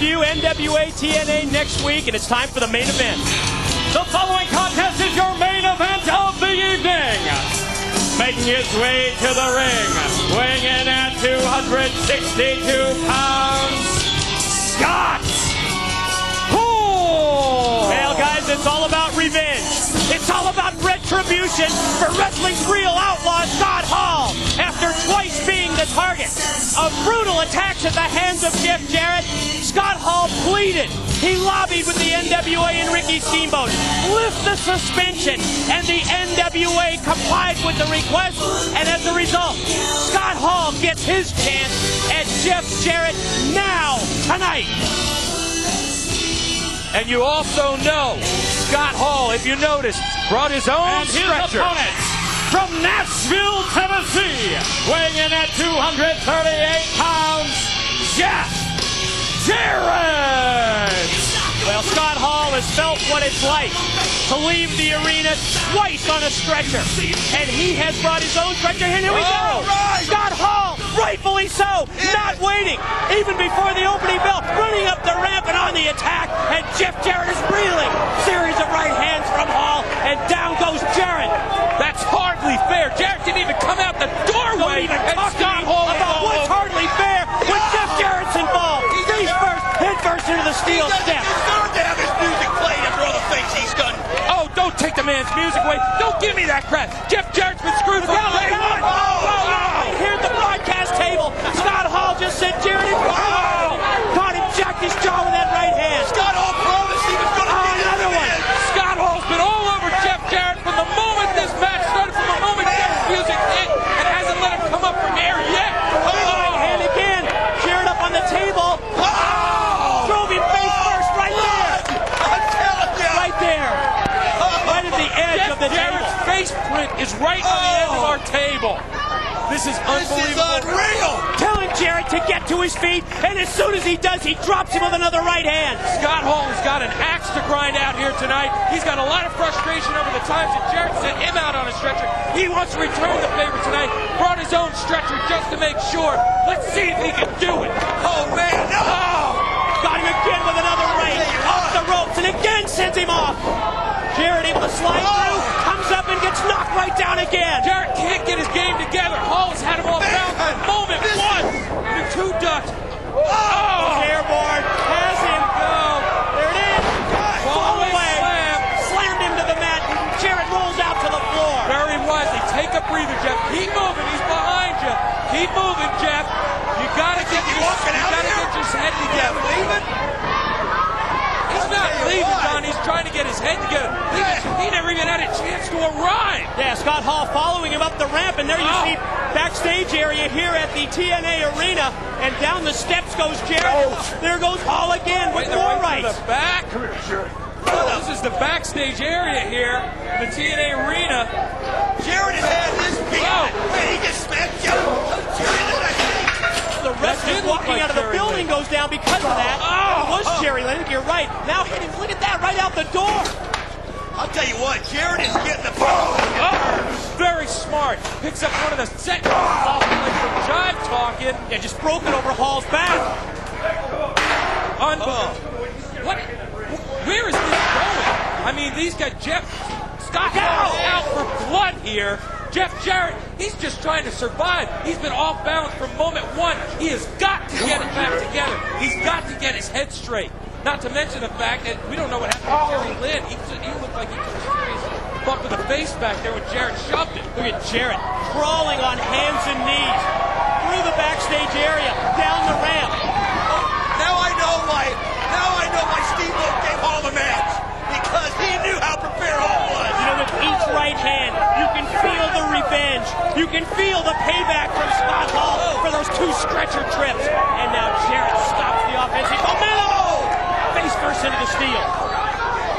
pay-per-view NWA-TNA next week, and it's time for the main event. The following contest is your main event of the evening. Making his way to the ring, weighing in at 262 pounds, Scott Hall. Well, guys, it's all about revenge. It's all about retribution for wrestling's real outlaw, Scott Hall. After twice being the target of brutal attacks at the hands of Jeff Jarrett, Scott Hall pleaded. He lobbied with the NWA and Ricky Steamboat, lift the suspension, and the NWA complied with the request, and as a result, Scott Hall gets his chance at Jeff Jarrett now, tonight. And you also know, Scott Hall, if you noticed, brought his own stretcher. His opponent from Nashville, Tennessee, weighing in at 238 pounds, Jeff Jarrett. Well, Scott Hall has felt what it's like to leave the arena twice on a stretcher. And he has brought his own stretcher, and here we go. Right. Scott Hall, rightfully so, not waiting, even before the opening bell, running up the ramp and on the attack, and Jeff Jarrett is reeling. Series of right hands from Hall, and down goes Jarrett. That's hardly fair. Jarrett didn't even come out the doorway. Don't even and talk Scott Hall about what's hardly fair when Jeff Jarrett's involved. Face first, head first into the steel step. He's going to have his music played after all the things he's done. Oh, don't take the man's music away. Don't give me that crap. Jeff Jarrett's been screwed from day one. Here at the broadcast table, Scott Hall just said Jarrett in caught him, jacked his jaw with that right hand. Scott Hall promised he was going to beat another him. one. Scott Hall's been all over Jeff Jarrett from the moment this match started, from the moment Jeff's music hit, and hasn't let him come up from air yet. Right hand again. Jarrett up on the table. Drove him face first right there. I'm telling you. Right there. Right at the edge of the Jarrett's table. face print is right on the end of our table. This is This is unbelievable. unreal. Telling Jarrett to get to his feet, and as soon as he does, he drops him with another right hand. Scott Hall has got an axe to grind out here tonight. He's got a lot of frustration over the times that Jarrett sent him out on a stretcher. He wants to return the favor tonight. Brought his own stretcher just to make sure. Let's see if he can do it. Oh, man, no. Got him again with another right. Off the ropes, and again sends him off. Jarrett able to slide through, comes up and gets knocked right down again. Jarrett can't get his game together. Hall has had him off balance from moment one. The two ducks. Airborne, has him. There it is. Fall away. Slammed him to the mat. Jarrett rolls out to the floor. Very wisely. Take a breather, Jeff. Keep moving. He's behind you. Keep moving, Jeff. You gotta get your head together. He's not leaving, John. He's trying to get his head together. He never even had a chance to arrive. Yeah, Scott Hall following him up the ramp, and there you see backstage area here at the TNA Arena, and down the steps goes Jarrett. There goes Hall again with more right rights. to the back. This is the backstage area here, the TNA Arena. Jarrett has had this beat. Man, he just smacked The wrestler walking out of the building goes down because of that. It was Jerry Lynn, you're right. Now hit him, look at that, right out the door. I'll tell you what, Jarrett is getting the Very smart. Picks up one of the set off from jive talking. Yeah, just broke it over Hall's back. What? Where is this going? I mean, these guys, Scott Hall is out for blood here. Jeff Jarrett, he's just trying to survive. He's been off balance from moment one. He has got to get it back together. He's got to get his head straight. Not to mention the fact that we don't know what happened to Jerry Lynn. He looked like he took a serious bump to the face back there when Jarrett shoved it. Look at Jarrett crawling on hands and knees through the backstage area, down the ramp. Now I know why Steamboat gave Hall the match. Because he knew how prepared Hall was. You know, with each right hand, you can feel the revenge. You can feel the payback from Scott Hall for those two stretcher trips. And now Jarrett stops the offensive momentum. Face first into the steel.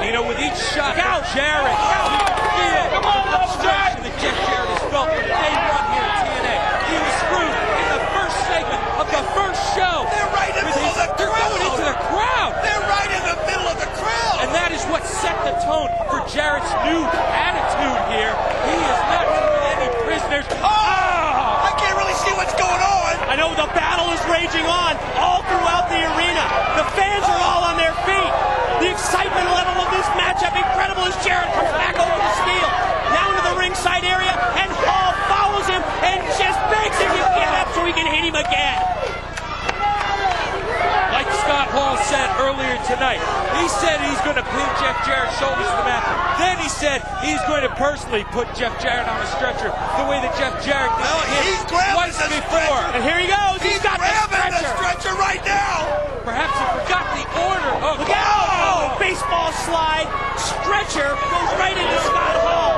You know, with each shot, Jarrett, Come on, the frustration that Jeff Jarrett has felt from day one here at TNA. He was screwed in the first segment of the first show. They're right in the middle of the They're crowd. going into the crowd. They're right in the middle of the crowd. And that is what set the tone for Jarrett's new attitude here. He is not taking any prisoners. I can't really see what's going on. I know the battle is raging on all throughout the arena. The fans said earlier tonight. He said he's going to pin Jeff Jarrett's shoulders to the mat. Then he said he's going to personally put Jeff Jarrett on a stretcher the way that Jeff Jarrett did he's grabbing twice the before. stretcher. And here he goes. He's got grabbing the stretcher right now. Perhaps he forgot the order. Oh, Look out! Baseball slide. Stretcher goes right into Scott Hall.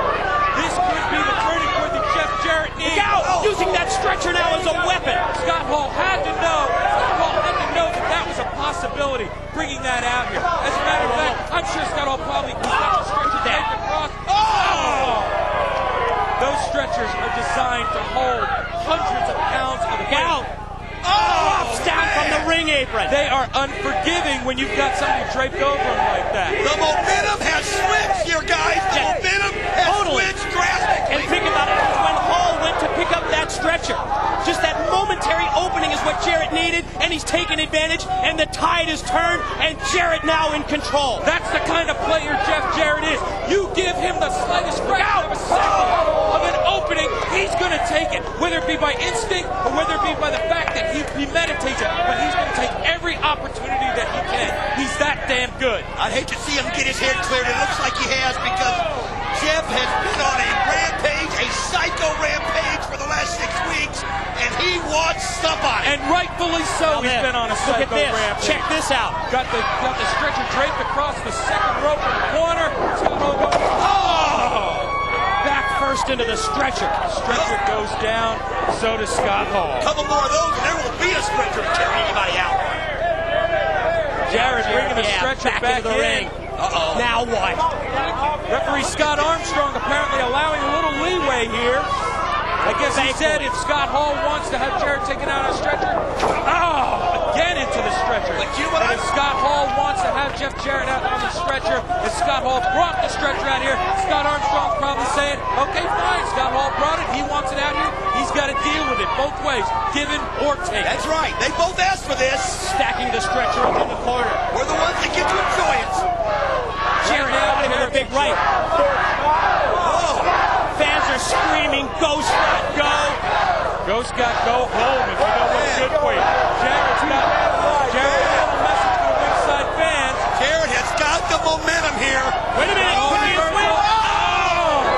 this could be the turning point that Jeff Jarrett needs. Look out! Using that stretcher now as a weapon. Scott Hall had to know. Scott Hall had to know that that was a possibility, bringing that out here. As a matter of fact, I'm sure Scott Hall probably got the stretcher taped across. Oh! Those stretchers are designed to hold hundreds of pounds of weight. Drops down from the ring apron. They are unforgiving when you've got somebody draped over them like that. The momentum has switched here, guys. The momentum has switched drastically. And think about it, when Hall went to pick up that stretcher, just that momentary opening is what Jarrett needed, and he's taken advantage, and the tide has turned, and Jarrett now in control. That's the kind of player Jeff Jarrett is. You give him the slightest fraction of a second of an opening, he's going to take it, whether it be by instinct or whether it be by the fact that he meditates it, but he's going to take every opportunity that he can. He's that damn good. I'd hate to see him get his head cleared. It looks like he has, because Jeff has been on a rampage, a psycho rampage for the last 6 weeks, and he wants somebody. And rightfully so, he's been on a psycho Look at this. rampage. Check this out. Got the stretcher draped across the second rope in the corner. Back first into the stretcher. Stretcher goes down, so does Scott Hall. A couple more of those, and there will be a stretcher to carry anybody out. Jarrett bringing the stretcher back into the ring. Uh-oh. Now what? Referee Scott Armstrong apparently allowing a little leeway here. I guess he said if Scott Hall wants to have Jarrett taken out on a stretcher, again into the stretcher. But you know what? And if Scott Hall wants to have Jeff Jarrett out on the stretcher, and Scott Hall brought the stretcher out here, Scott Armstrong's probably saying, okay, fine, Scott Hall brought it, he wants it out here, he's got to deal with it both ways, given or taken. That's right. They both asked for this. Stacking the stretcher up in the corner. We're the ones that get to enjoy it. Jarrett now with a big right. Fans are screaming, go Scott, go! Go Scott, go home if you know what's good for you. Jarrett's got a message for the ringside fans. Jarrett has got the momentum here. Wait a minute,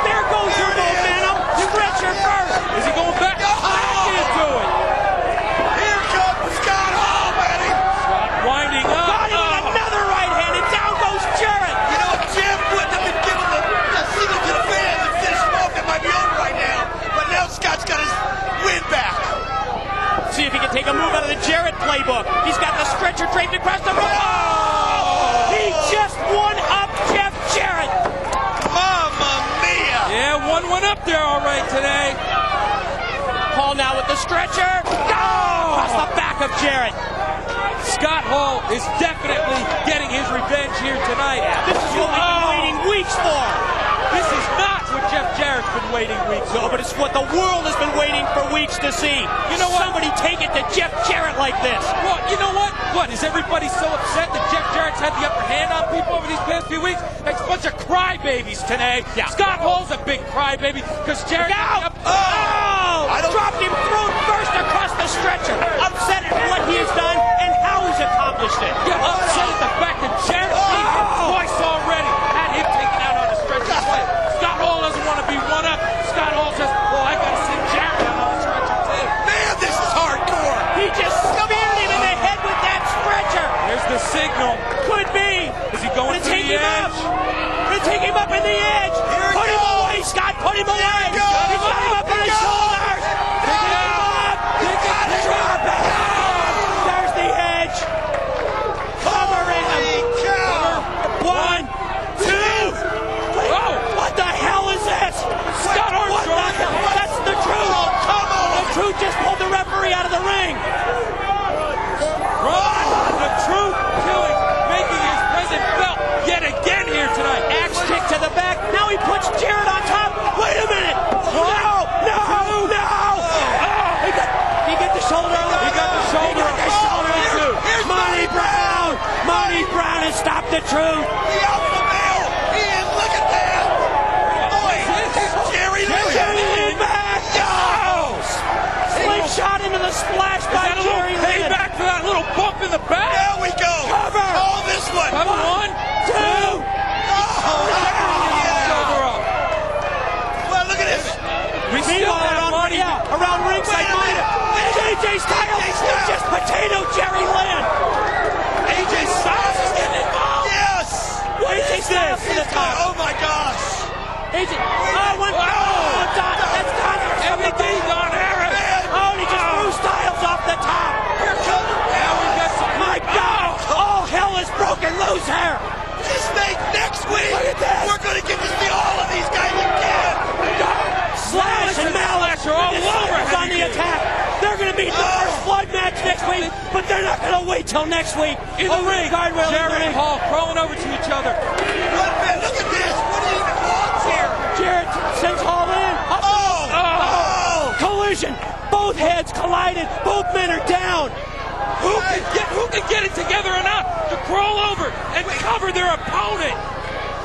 there goes your momentum. Stretcher first. Is he going back? Back into it. Here comes Scott Hall, baby. Scott winding up. Got him with another right hand, and down goes Jarrett. You know, Jim wouldn't have been giving the signal to the fans and finish smoke that might be over right now. But now Scott's got his win back. See if he can take a move out of the Jarrett playbook. He's got the stretcher draped across the room. He just won up Jeff Jarrett. Mamma mia. Yeah, one went up there all right today. Hall now with the stretcher. Across the back of Jarrett. Scott Hall is definitely getting his revenge here tonight. This is what we've been waiting weeks for. This is not what Jeff Jarrett's been waiting weeks for. No, but it's what the world has been waiting for weeks to see. You know what? Somebody take it to Jeff Jarrett like this. Well, you know what? What, is everybody so upset that Jeff Jarrett's had the upper hand on people over these past few weeks? Like a bunch of crybabies today. Yeah. Scott Hall's a big crybaby because Jarrett... Dropped him through first across the stretcher. Upset at what he has done and how he's accomplished it. Yeah, upset at the fact that Jarrett beat him twice already. Had him taken out on a stretcher twice. Scott Hall doesn't want to be one up. Scott Hall says, well, I got to send Jarrett out on a stretcher too. Man, this is hardcore. He just speared him in the head with that stretcher. There's the signal. Could be. Is he going to take the him edge? up. Gonna take him up in the edge. Put him away, Scott. Put him away. He's got him up in his shoulders. Pick him up. Drop it. There's the edge. Covering him. 1, 2. Oh! What the hell is this? Scott Armstrong. That's the truth. Come on. The truth just pulled the referee out of the ring. The truth killing, making his presence felt yet again here tonight. Axe kick to the back. Now he puts Jarrett on top. Wait a minute. No. He got the shoulder. He got the shoulder. Monty Brown has stopped the truth. The alpha male. He is. Look at that. Boy, is Jerry Lynn back. No. Slingshot into the splash by Jerry Lynn. Payback for that little bump in the back. There we go. Cover. top. Oh my gosh. That's done. MVP Don Harris. Oh, and he just threw Styles off the top. Here comes. Now we've got some. My God. All hell is broken loose here. Just think next week Look at this. we're going to get to see all of these guys again. Slash and Malice are all over on the attack. They're going to be the first blood match next week, but they're not going to wait till next week. In the ring, Guardrail Jarrett and Hall crawling over to each other. Look at this. What do you even want here? Jarrett sends Hall in. Oh! Collision. Both heads collided. Both men are down. Who can get it together enough to crawl over and cover their opponent?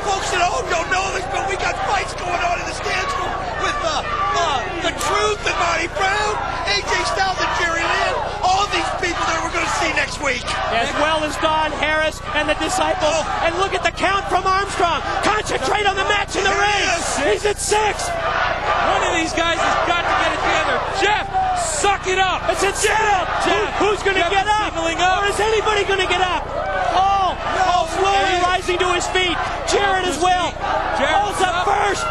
Folks at home don't know this, but we got fights going on in the stands with The Truth and Marty Brown, AJ Styles and Jerry Lynn, all these people that we're going to see next week. As well as Don Harris and the Disciples. And look at the count from Armstrong. Concentrate on the match in the ring. He's at 6. One of these guys has got to get it together. Jeff, suck it up. It's at 7. Who's going to get up? Or is anybody going to get up? Hall slowly rising to his feet. Jarrett as well. Hall's up first.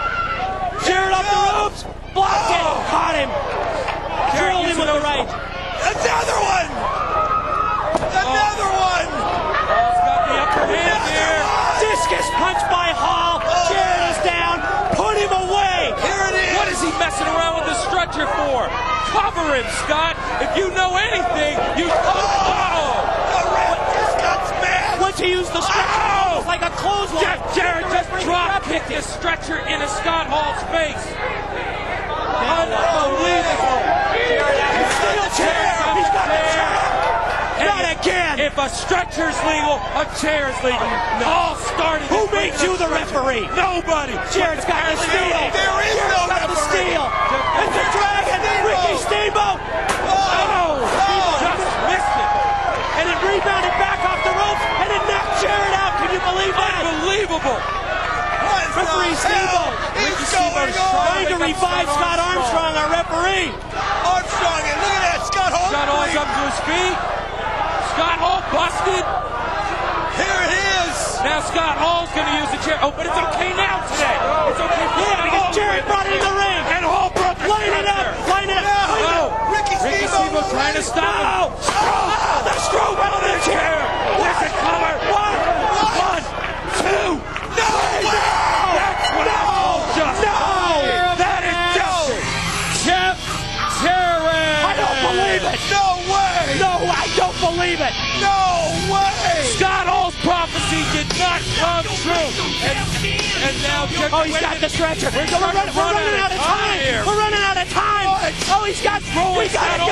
Jarrett up the ropes. Blocked it. Caught him. Drilled him with the right. Another one! Another one! Hall's got the upper hand here. Discus punch by Hall. Jarrett is down. Put him away. Here it is! What is he messing around with the stretcher for? Cover him, Scott. If you know anything, you... The ref just got smashed! Once he used the stretcher, like a clothesline. Jarrett just drop kicked the stretcher into Scott Hall's face. Unbelievable. Steel chair. He's got the chair. Not again. If a stretcher's legal, a chair's legal. All started. Who made you the referee? Nobody. Jarrett's got the steal. There is no Got the referee. steal. It's the Dragon. Ricky Steamboat. Just missed it. And it rebounded back off the ropes, and it knocked Jarrett out. Can you believe that? Unbelievable. Referee Steamboat. He's going on! Trying to revive Scott Armstrong, our referee. Armstrong, and look at that, Scott Hall. Scott Hall's up to his feet. Scott Hall busted. Here it is. Now Scott Hall's going to use the chair. Oh, but it's okay now today. It's okay. Because Jarrett brought it in the ring. And Hall brought the Line it up. Line it up. No. Ricky Steamboat trying to stop him. No. The stroke on the chair. There's a color. 1, 2. No way! That's what I call justice. That is justice. Jeff Jarrett. I don't believe it. No way! No, I don't believe it. No way! Scott Hall's prophecy did not come true. And now Jeff. Oh, he's got the stretcher. We're running out of time. here. We're running out of time. Oh, we gotta go.